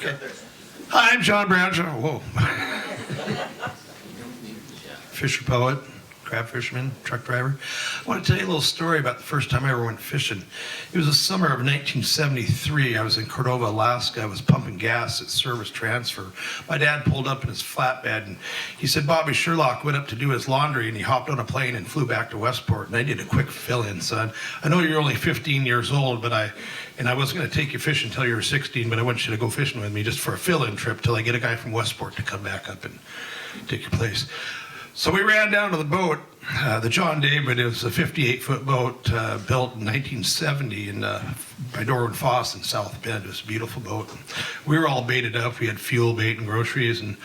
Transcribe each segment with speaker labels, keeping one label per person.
Speaker 1: Okay. Hi, I'm John Bradshaw. Whoa. Fisher poet, crab fisherman, truck driver. I want to tell you a little story about the first time I ever went fishing. It was the summer of 1973. I was in Cordova, Alaska. I was pumping gas at Service Transfer. My dad pulled up in his flatbed and he said Bobby Sherlock went up to do his laundry and he hopped on a plane and flew back to Westport. And I did a quick fill-in, son. I know you're only 15 years old, but I wasn't going to take you fishing until you were 16, but I want you to go fishing with me just for a fill-in trip till I get a guy from Westport to come back up and take your place. So we ran down to the boat, the John David. It was a 58-foot boat built in 1970 by Dorwin Foss in South Bend. It was a beautiful boat. We were all baited up. We had fuel, bait, and groceries. And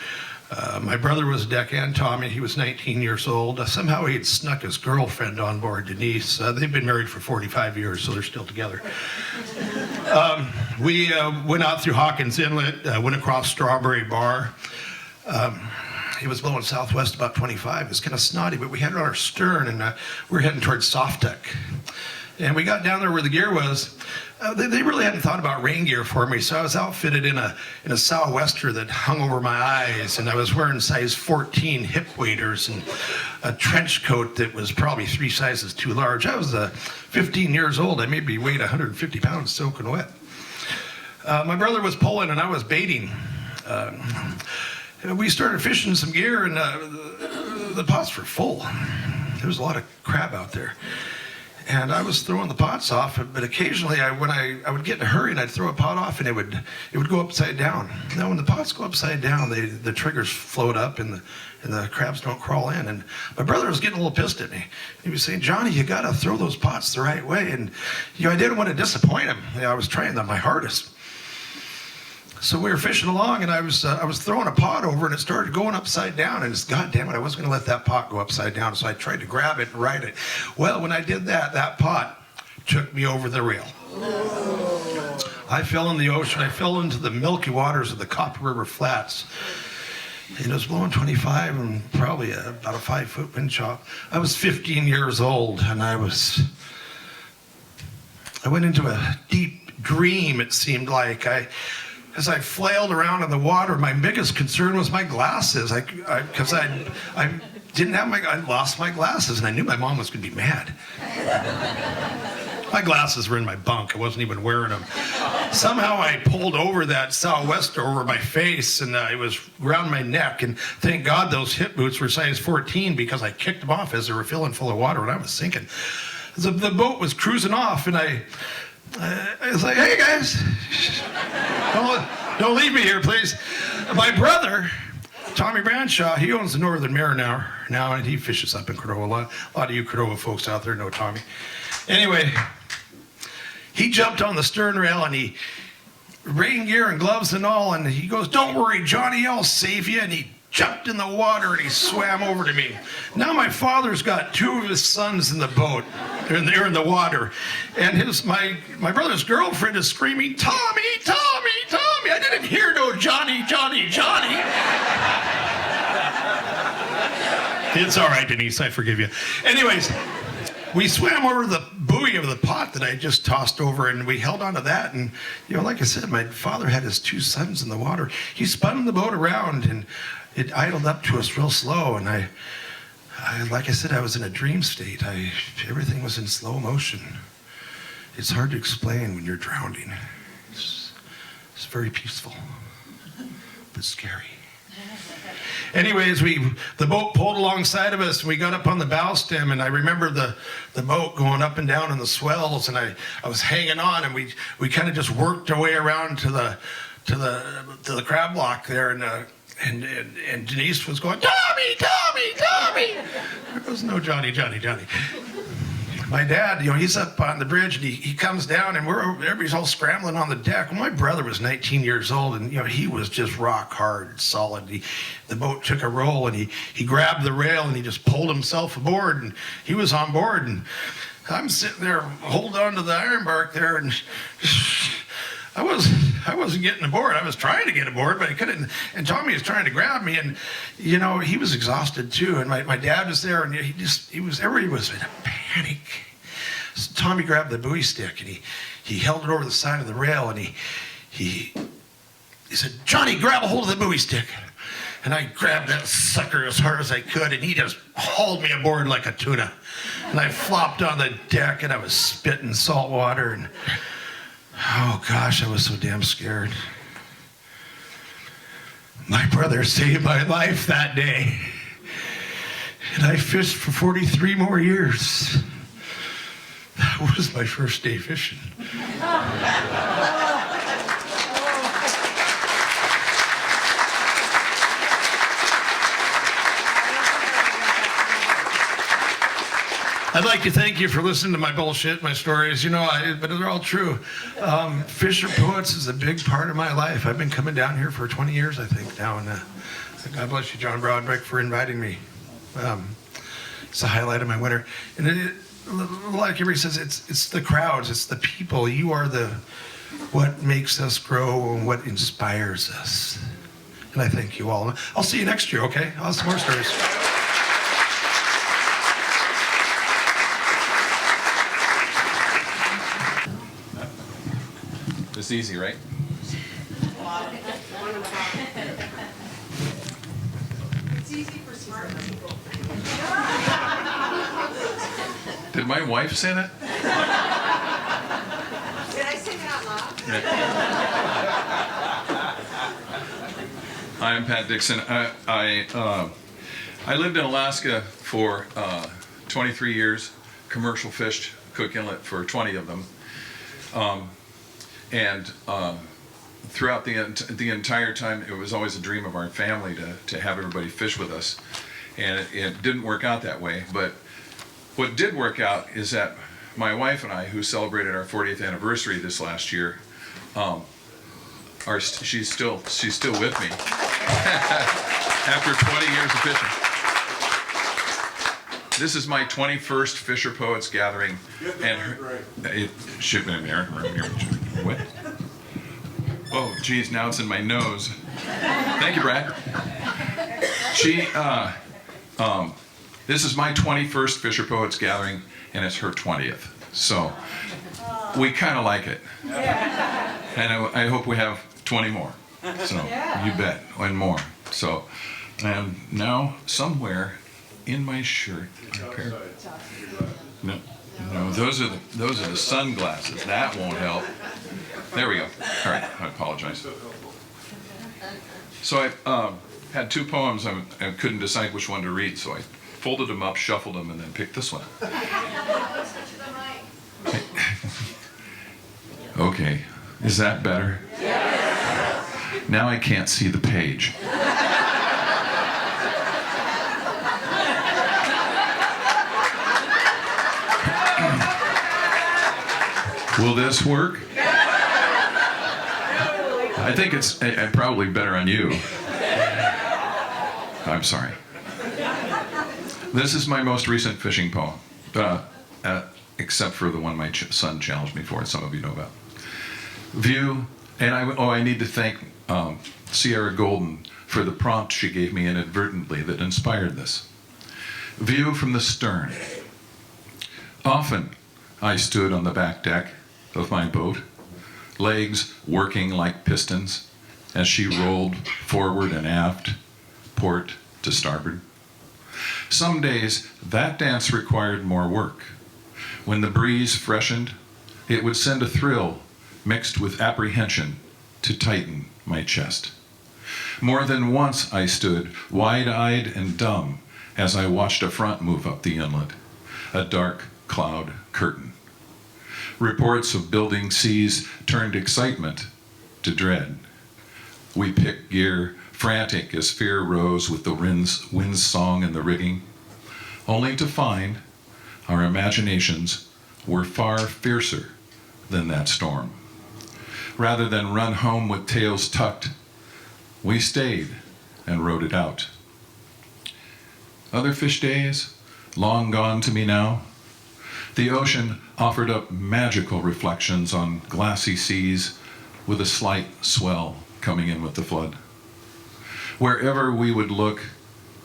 Speaker 1: my brother was deckhand, Tommy. He was 19 years old. Somehow he had snuck his girlfriend on board, Denise. They've been married for 45 years, so they're still together. We went out through Hawkins Inlet, went across Strawberry Bar. It was blowing southwest about 25. It was kind of snotty, but we had it on our stern, and we were heading towards Softuck. And we got down there where the gear was. They really hadn't thought about rain gear for me, so I was outfitted in a sou'wester that hung over my eyes, and I was wearing size 14 hip waders and a trench coat that was probably 3 sizes too large. I was 15 years old. I maybe weighed 150 pounds soaking wet. My brother was pulling, and I was baiting. We started fishing some gear, and the pots were full. There was a lot of crab out there. And I was throwing the pots off, but occasionally when I would get in a hurry and I'd throw a pot off and it would go upside down. Now when the pots go upside down, the triggers float up and the crabs don't crawl in. And my brother was getting a little pissed at me. He was saying, Johnny, you gotta throw those pots the right way. And I didn't want to disappoint him. I was trying my hardest. So we were fishing along, and I was throwing a pot over, and it started going upside down. And God damn it, I wasn't going to let that pot go upside down. So I tried to grab it and ride it. Well, when I did that, that pot took me over the rail. I fell in the ocean. I fell into the milky waters of the Copper River Flats. And it was blowing 25 and probably about a 5-foot wind chop. I was 15 years old, and I went into a deep dream, it seemed like. As I flailed around in the water, my biggest concern was my glasses. Because I didn't have I lost my glasses, and I knew my mom was going to be mad. My glasses were in my bunk. I wasn't even wearing them. Somehow I pulled over that sou'wester over my face, and it was around my neck. And thank God those hip boots were size 14 because I kicked them off as they were filling full of water when I was sinking. The boat was cruising off, and I was like, hey guys, don't leave me here, please. My brother, Tommy Bradshaw, he owns the Northern Mirror now, and he fishes up in Cordova. A lot of you Cordova folks out there know Tommy. Anyway, he jumped on the stern rail, and he rain gear and gloves and all, and he goes, don't worry, Johnny, I'll save you. And he jumped in the water and he swam over to me. Now my father's got 2 of his sons in the boat. They're in the water. And my brother's girlfriend is screaming, Tommy, Tommy, Tommy. I didn't hear no Johnny, Johnny, Johnny. It's all right, Denise, I forgive you. Anyways, we swam over the buoy of the pot that I just tossed over, and we held onto that. And, like I said, my father had his 2 sons in the water. He spun the boat around, and it idled up to us real slow. And I like I said, I was in a dream state. Everything was in slow motion. It's hard to explain when you're drowning. It's very peaceful, but scary. Anyways, the boat pulled alongside of us, and we got up on the bow stem, and I remember the boat going up and down in the swells, and I was hanging on, and we kind of just worked our way around to the crab block there, and Denise was going, Tommy, Tommy, Tommy. There was no Johnny, Johnny, Johnny. My dad, he's up on the bridge, and he comes down, and everybody's all scrambling on the deck. Well, my brother was 19 years old, and he was just rock hard, solid. The boat took a roll, and he grabbed the rail, and he just pulled himself aboard, and he was on board. And I'm sitting there, holding on to the ironbark there, and I wasn't getting aboard. I was trying to get aboard, but I couldn't. And Tommy was trying to grab me, and he was exhausted too. And my dad was there, and everybody was in a panic. So Tommy grabbed the buoy stick, and he held it over the side of the rail, and he said, Johnny, grab a hold of the buoy stick. And I grabbed that sucker as hard as I could, and he just hauled me aboard like a tuna. And I flopped on the deck, and I was spitting salt water, and oh gosh, I was so damn scared. My brother saved my life that day, and I fished for 43 more years. That was my first day fishing. I'd like to thank you for listening to my bullshit, my stories, but they're all true. Fisher Poets is a big part of my life. I've been coming down here for 20 years, I think, now, and God bless you, John Broadbeck, for inviting me. It's the highlight of my winter. And like everybody says, it's the crowds, it's the people. You are what makes us grow and what inspires us. And I thank you all. I'll see you next year, okay? I'll have some more stories.
Speaker 2: It's easy, right?
Speaker 3: It's easy for smart people.
Speaker 2: Did my wife say that?
Speaker 3: Did I say that out loud?
Speaker 2: I'm Pat Dixon. I lived in Alaska for 23 years, commercial fished Cook Inlet for 20 of them. And throughout the entire time, it was always a dream of our family to have everybody fish with us. And it didn't work out that way. But what did work out is that my wife and I, who celebrated our 40th anniversary this last year, she's still with me after 20 years of fishing. This is my 21st Fisher Poets gathering, and it should have been there. What? Oh, geez, now it's in my nose. Thank you, Brad. This is my 21st Fisher Poets gathering, and it's her 20th. So we kind of like it, and I hope we have 20 more. So you bet, and more. So, and now somewhere in my shirt. No, those are the sunglasses. That won't help. There we go. All right, I apologize. So I had two poems. I couldn't decide which one to read, so I folded them up, shuffled them, and then picked this one. Okay, is that better? Yes. Now I can't see the page. Will this work? I think it's probably better on you. I'm sorry. This is my most recent fishing poem, except for the one my son challenged me for, some of you know about. View, and I need to thank Sierra Golden for the prompt she gave me inadvertently that inspired this. View from the stern. Often I stood on the back deck of my boat, legs working like pistons as she rolled forward and aft, port to starboard. Some days that dance required more work. When the breeze freshened, it would send a thrill mixed with apprehension to tighten my chest. More than once I stood wide-eyed and dumb as I watched a front move up the inlet, a dark cloud curtain. Reports of building seas turned excitement to dread. We picked gear, frantic as fear rose with the wind's song in the rigging, only to find our imaginations were far fiercer than that storm. Rather than run home with tails tucked, we stayed and rode it out. Other fish days, long gone to me now, the ocean offered up magical reflections on glassy seas with a slight swell coming in with the flood. Wherever we would look,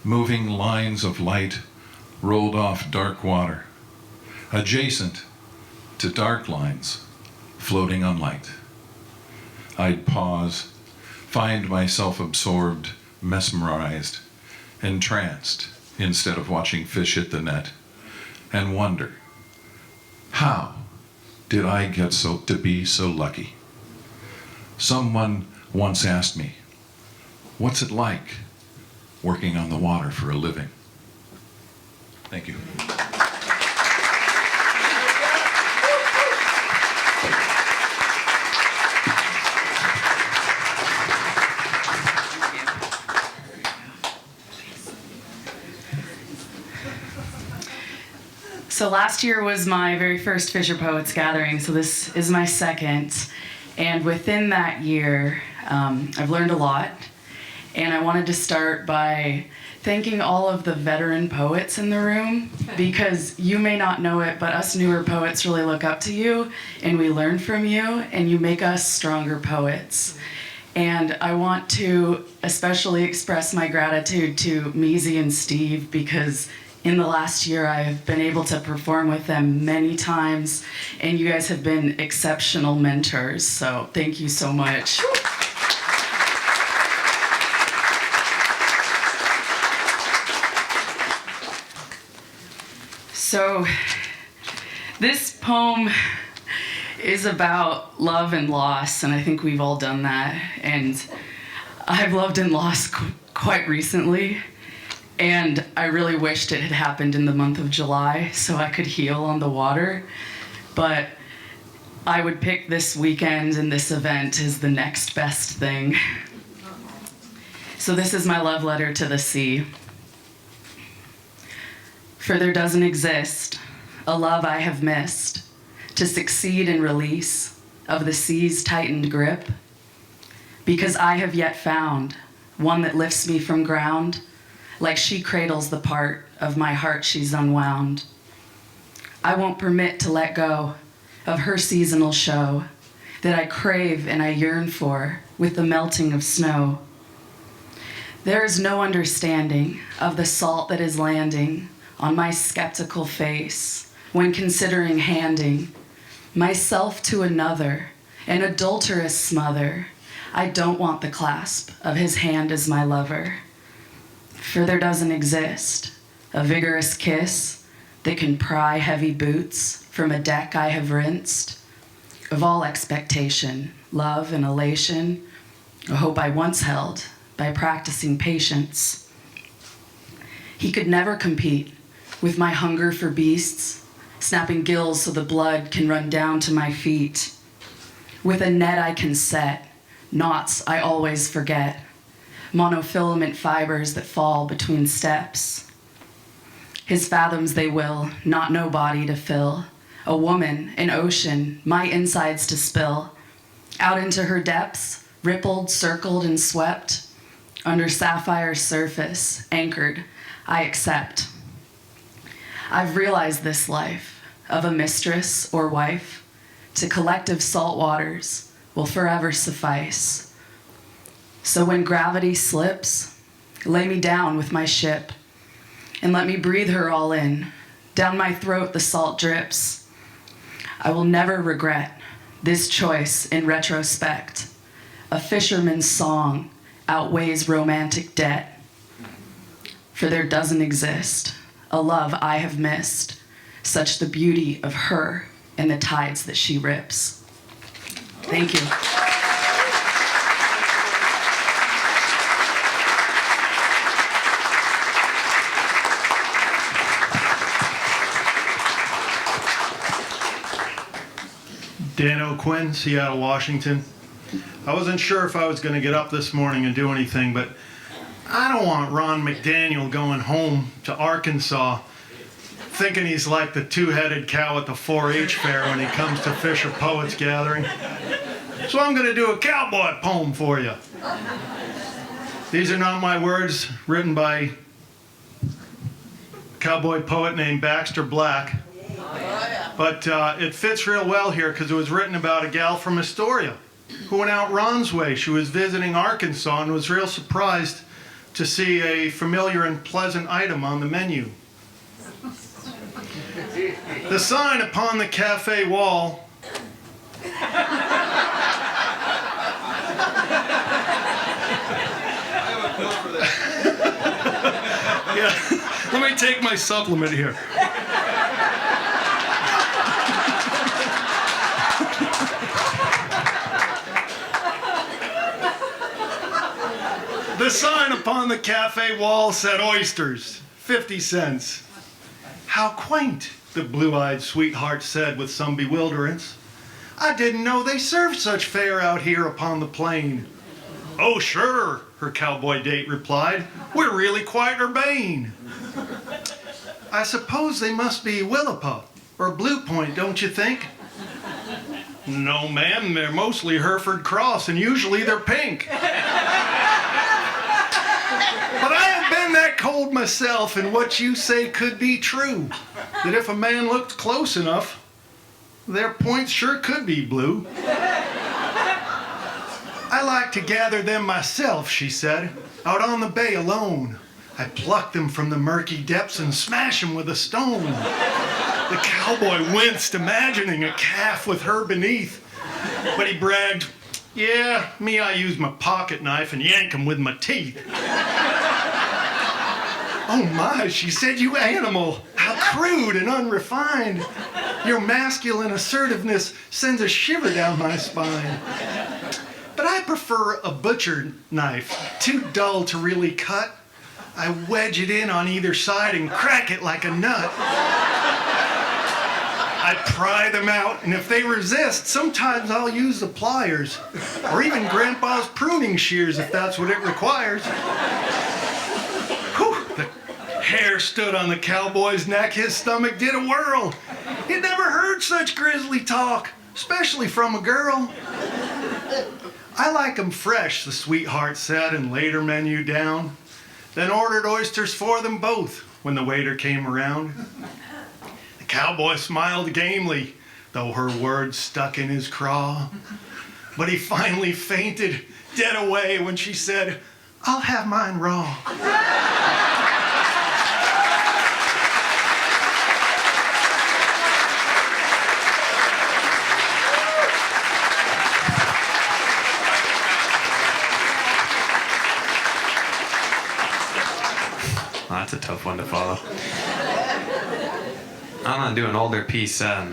Speaker 2: moving lines of light rolled off dark water, adjacent to dark lines floating on light. I'd pause, find myself absorbed, mesmerized, entranced, instead of watching fish hit the net, and wonder, how did I get to be so lucky? Someone once asked me, what's it like working on the water for a living? Thank you.
Speaker 4: So last year was my very first Fisher Poets gathering, so this is my second. And within that year, I've learned a lot. And I wanted to start by thanking all of the veteran poets in the room, because you may not know it, but us newer poets really look up to you, and we learn from you, and you make us stronger poets. And I want to especially express my gratitude to Measy and Steve, because in the last year I have been able to perform with them many times, and you guys have been exceptional mentors, so thank you so much. So this poem is about love and loss, and I think we've all done that, and I've loved and lost quite recently, and I really wished it had happened in the month of July so I could heal on the water, but I would pick this weekend and this event as the next best thing. So this is my love letter to the sea. For there doesn't exist a love I have missed to succeed in release of the sea's tightened grip, because I have yet found one that lifts me from ground like she cradles the part of my heart she's unwound. I won't permit to let go of her seasonal show that I crave and I yearn for with the melting of snow. There is no understanding of the salt that is landing on my skeptical face when considering handing myself to another, an adulterous smother. I don't want the clasp of his hand as my lover. For there doesn't exist a vigorous kiss that can pry heavy boots from a deck I have rinsed of all expectation, love, and elation, a hope I once held by practicing patience. He could never compete with my hunger for beasts, snapping gills so the blood can run down to my feet. With a net I can set, knots I always forget, monofilament fibers that fall between steps. His fathoms they will, not no body to fill, a woman, an ocean, my insides to spill, out into her depths, rippled, circled, and swept, under sapphire surface, anchored, I accept. I've realized this life of a mistress or wife to collective salt waters will forever suffice. So when gravity slips, lay me down with my ship and let me breathe her all in. Down my throat the salt drips. I will never regret this choice in retrospect. A fisherman's song outweighs romantic debt. For there doesn't exist a love I have missed, such the beauty of her and the tides that she rips. Thank you.
Speaker 5: Dan O'Quinn, Seattle, Washington. I wasn't sure if I was going to get up this morning and do anything, but I don't want Ron McDaniel going home to Arkansas thinking he's like the two-headed cow at the 4-H fair when he comes to Fisher Poets gathering. So I'm going to do a cowboy poem for you. These are not my words, written by a cowboy poet named Baxter Black. But it fits real well here because it was written about a gal from Astoria who went out Ron's way. She was visiting Arkansas and was real surprised to see a familiar and pleasant item on the menu. The sign upon the cafe wall Yeah, let me take my supplement here. The sign upon the cafe wall said oysters, 50 cents. How quaint, the blue-eyed sweetheart said with some bewilderance. I didn't know they served such fare out here upon the plain. Oh, sure, her cowboy date replied. We're really quite urbane. I suppose they must be Willapa or Blue Point, don't you think? No, ma'am, they're mostly Hereford Cross, and usually they're pink. But I have been that cold myself, and what you say could be true. That if a man looked close enough, their points sure could be blue. I like to gather them myself, she said, out on the bay alone. I pluck them from the murky depths and smash them with a stone. The cowboy winced, imagining a calf with her beneath. But he bragged, yeah, me, I use my pocket knife and yank them with my teeth. Oh my, she said, you animal, how crude and unrefined. Your masculine assertiveness sends a shiver down my spine. But I prefer a butcher knife, too dull to really cut. I wedge it in on either side and crack it like a nut. I pry them out, and if they resist, sometimes I'll use the pliers, or even Grandpa's pruning shears if that's what it requires. Whew, the hair stood on the cowboy's neck, his stomach did a whirl. He'd never heard such grisly talk, especially from a girl. I like 'em fresh, the sweetheart said, and laid her menu down, then ordered oysters for them both when the waiter came around. The cowboy smiled gamely, though her words stuck in his craw. But he finally fainted dead away when she said, I'll have mine raw.
Speaker 6: Well, that's a tough one to follow. I'm gonna do an older piece. I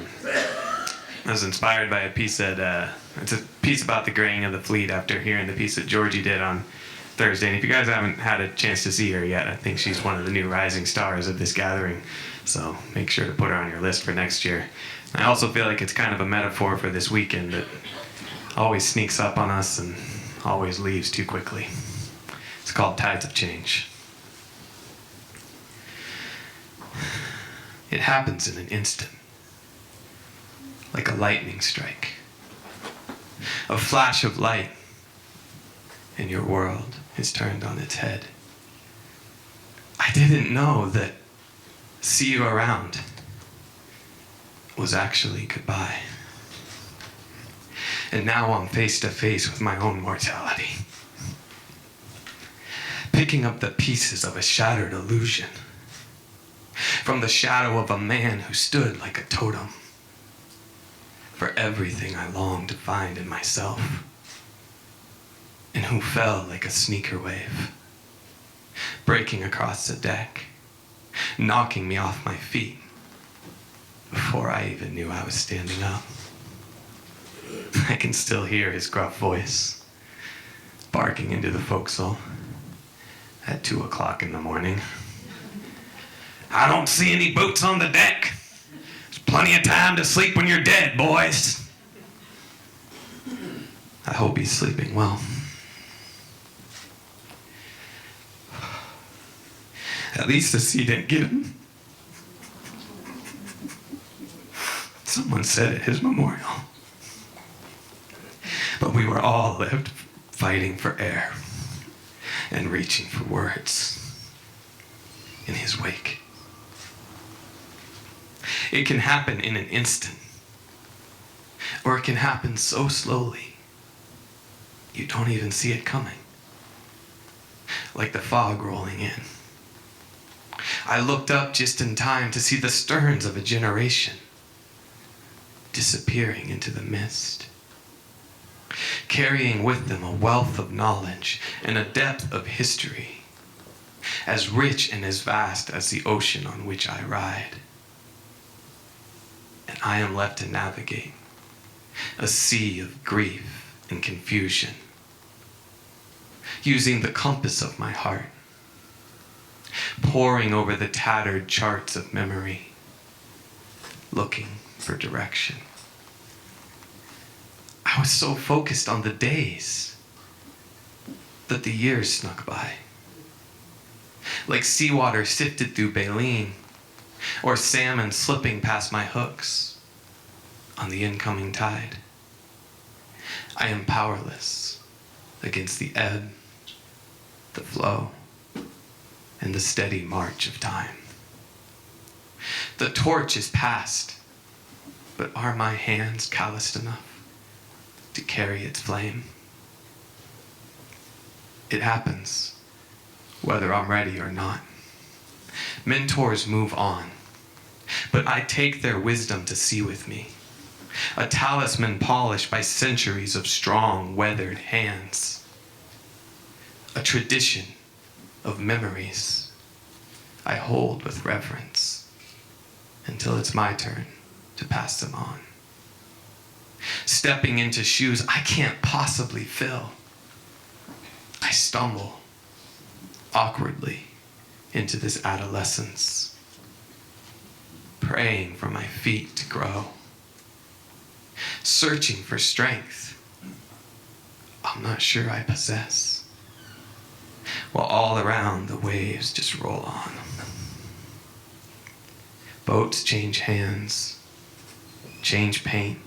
Speaker 6: was inspired by a piece that it's a piece about the graying of the fleet after hearing the piece that Georgie did on Thursday. And if you guys haven't had a chance to see her yet, I think she's one of the new rising stars of this gathering. So make sure to put her on your list for next year. And I also feel like it's kind of a metaphor for this weekend that always sneaks up on us and always leaves too quickly. It's called Tides of Change. It happens in an instant, like a lightning strike. A flash of light, and your world is turned on its head. I didn't know that see you around was actually goodbye. And now I'm face to face with my own mortality, picking up the pieces of a shattered illusion from the shadow of a man who stood like a totem for everything I longed to find in myself, and who fell like a sneaker wave, breaking across the deck, knocking me off my feet before I even knew I was standing up. I can still hear his gruff voice barking into the forecastle at 2 o'clock in the morning. I don't see any boots on the deck. There's plenty of time to sleep when you're dead, boys. I hope he's sleeping well. At least the sea didn't get him. Someone said at his memorial. But we were all left fighting for air and reaching for words in his wake. It can happen in an instant, or it can happen so slowly you don't even see it coming, like the fog rolling in. I looked up just in time to see the sterns of a generation disappearing into the mist, carrying with them a wealth of knowledge and a depth of history as rich and as vast as the ocean on which I ride. And I am left to navigate a sea of grief and confusion, using the compass of my heart, poring over the tattered charts of memory, looking for direction. I was so focused on the days that the years snuck by, like seawater sifted through baleen, or salmon slipping past my hooks on the incoming tide. I am powerless against the ebb, the flow, and the steady march of time. The torch is passed, but are my hands calloused enough to carry its flame? It happens, whether I'm ready or not. Mentors move on, but I take their wisdom to sea with me, a talisman polished by centuries of strong, weathered hands, a tradition of memories I hold with reverence until it's my turn to pass them on. Stepping into shoes I can't possibly fill, I stumble awkwardly into this adolescence, praying for my feet to grow, searching for strength I'm not sure I possess, while all around the waves just roll on. Boats change hands, change paint,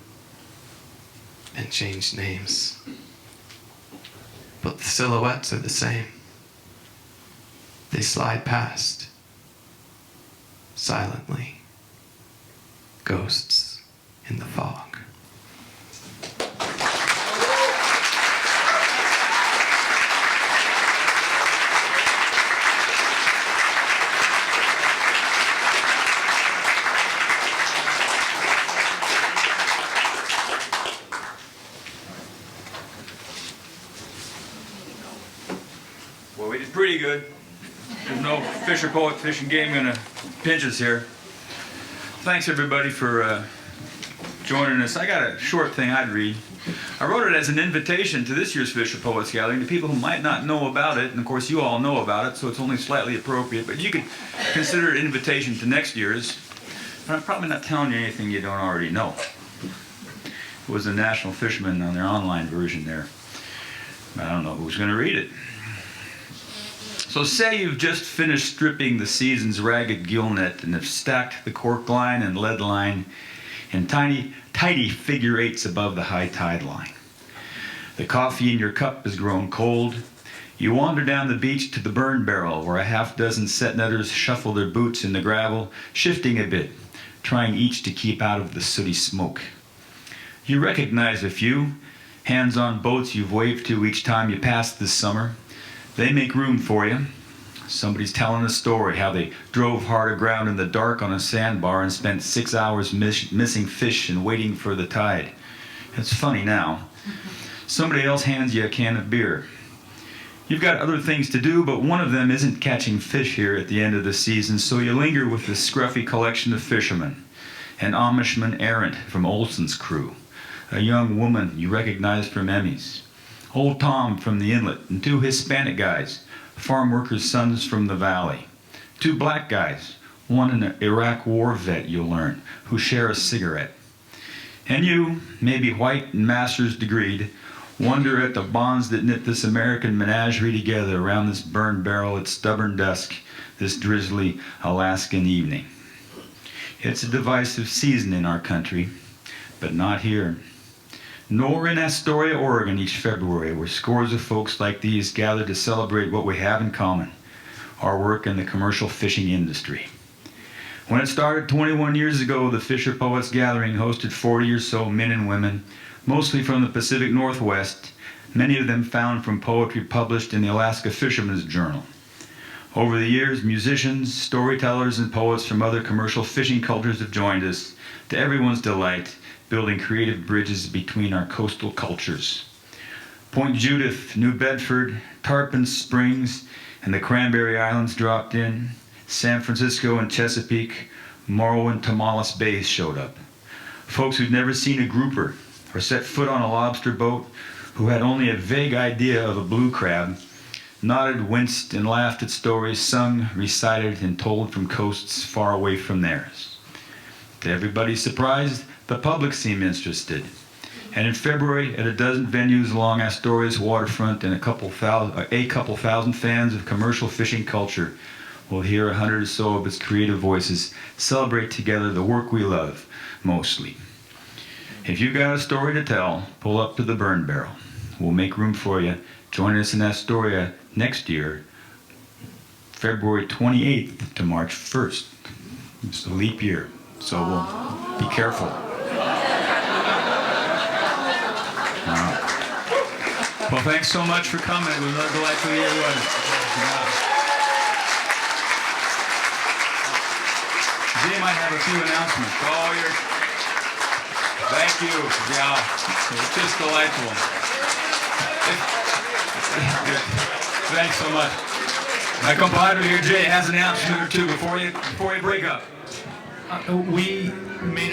Speaker 6: and change names, but the silhouettes are the same. They slide past, silently, ghosts in the fog.
Speaker 7: Well, we did pretty good. There's no Fisher Poet fishing game gonna pinch us here. Thanks everybody for joining us. I got a short thing I'd read. I wrote it as an invitation to this year's Fisher Poets Gathering to people who might not know about it, and of course you all know about it, so it's only slightly appropriate, but you could consider it an invitation to next year's. But I'm probably not telling you anything you don't already know. It was the National Fisherman on their online version there. I don't know who's gonna read it. So say you've just finished stripping the season's ragged gill net and have stacked the cork line and lead line in tidy figure eights above the high tide line. The coffee in your cup has grown cold. You wander down the beach to the burn barrel where a half dozen set netters shuffle their boots in the gravel, shifting a bit, trying each to keep out of the sooty smoke. You recognize a few, hands on boats you've waved to each time you pass this summer. They make room for you. Somebody's telling a story how they drove hard aground in the dark on a sandbar and spent 6 hours missing fish and waiting for the tide. It's funny now. Somebody else hands you a can of beer. You've got other things to do, but one of them isn't catching fish here at the end of the season, so you linger with the scruffy collection of fishermen. An Amishman errant from Olson's crew. A young woman you recognize from Emmy's. Old Tom from the inlet, and 2 Hispanic guys, farm workers' sons from the valley. 2 black guys, one an Iraq war vet you'll learn, who share a cigarette. And you, maybe white and master's degreed, wonder at the bonds that knit this American menagerie together around this burn barrel at stubborn dusk, this drizzly Alaskan evening. It's a divisive season in our country, but not here. Nor in Astoria, Oregon each February, where scores of folks like these gather to celebrate what we have in common, our work in the commercial fishing industry. When it started 21 years ago, the Fisher Poets Gathering hosted 40 or so men and women, mostly from the Pacific Northwest, many of them found from poetry published in the Alaska Fisherman's Journal. Over the years, musicians, storytellers, and poets from other commercial fishing cultures have joined us, to everyone's delight, building creative bridges between our coastal cultures. Point Judith, New Bedford, Tarpon Springs, and the Cranberry Islands dropped in. San Francisco and Chesapeake, Morrow and Tomales Bays showed up. Folks who'd never seen a grouper or set foot on a lobster boat, who had only a vague idea of a blue crab, nodded, winced, and laughed at stories sung, recited, and told from coasts far away from theirs. To everybody's surprise, the public seemed interested. And in February, at a dozen venues along Astoria's waterfront, and a couple thousand fans of commercial fishing culture will hear 100 or so of its creative voices celebrate together the work we love, mostly. If you've got a story to tell, pull up to the burn barrel. We'll make room for you. Join us in Astoria next year, February 28th to March 1st. It's a leap year, so we'll be careful. Well, thanks so much for coming. It was a delightful year. Jay might have a few announcements. Thank you. Yeah, it was just delightful. Thanks so much. My compadre here, Jay, has an announcement or two before you break up.
Speaker 1: We made